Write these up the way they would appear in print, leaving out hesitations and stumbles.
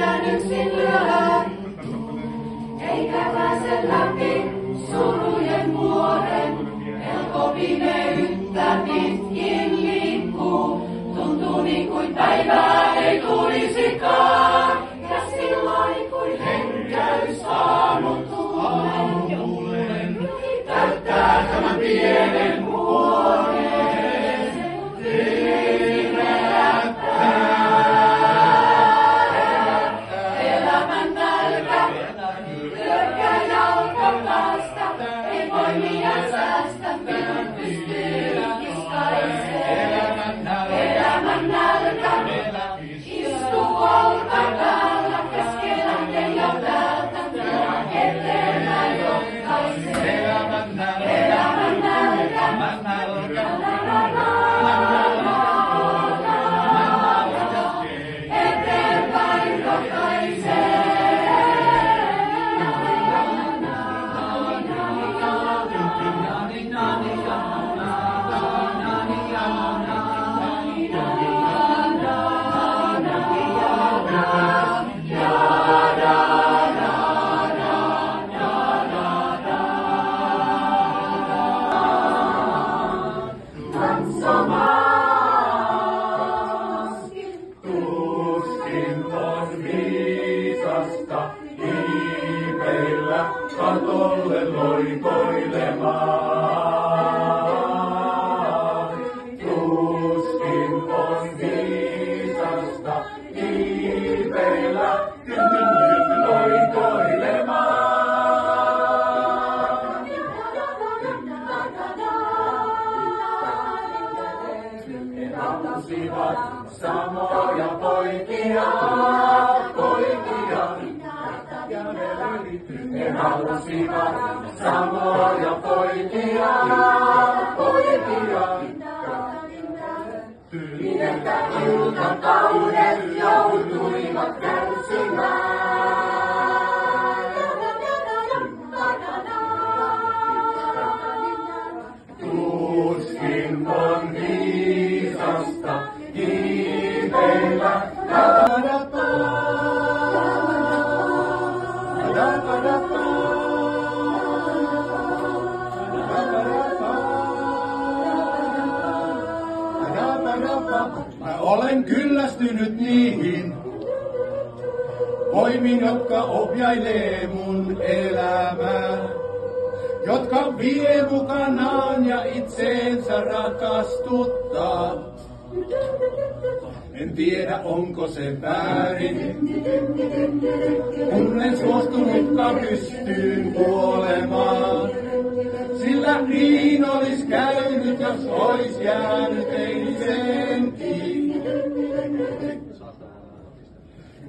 sydän yksin lyö. Eikä pääse läpi surujen vuoren, pelko pimeyttä pitkin liikkuu. Tuntuu niin kuin päivää ei tulisikaan, ja silloin kuin henkäys aamutuulen täyttää tämän pienen huoneen. Elämän nälkä hyökkää jalkapäästä, ei voimia säästä, minun pystyy kiskaisee. Elämän nälkä istuu olkapäällä, keskellä ja päältä, minua eteenpäin johtaisee. Elämän nälkä, eteenpäin johtaisee. Tuskin on viisasta hiipeillä katolle loikoilemaan. Tuskin on viisasta hiipeillä loikoilemaan. He halusivat samoja poikia. He halusivat samoja poikia. Niin että iltakaudet joutuivat kärsimään. Tuskin on viisasta hiipeillä. Mä olen kyllästynyt niihin voimiin, jotka ohjailee mun elämää, jotka vie mukanaan ja itseensä rakastuttaa. En tiedä, onko se väärin, kun en suostunutkaan pystyyn kuolemaan. Sillä niin olis käynyt, jos ois jäänyt eisenkin.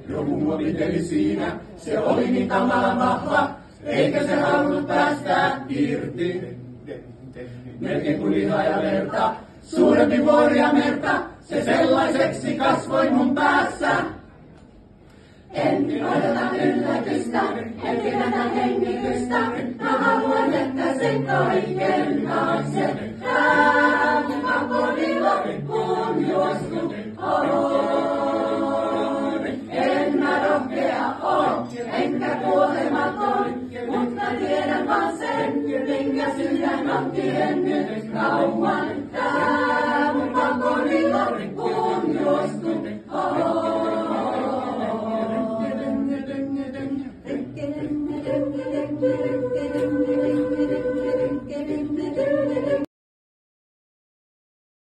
Joku mua piteli siinä, se oli niin kamalan vahva, eikä se halunnut päästä irti. Melkein kuin lihaa ja verta, suurempi vuoria merta, se sellaiseksi kasvoi mun päässä. En odota yllätystä, en pidätä hengitystä, mä haluan, että sen kaiken taakse. Tää mun pakodilla on juostu on. En mä rohkea oo, enkä kuolematon, mutta tiedän vaan sen, minkä sydän on tiennyt kauan. Tää mun pakodilla on juostu on.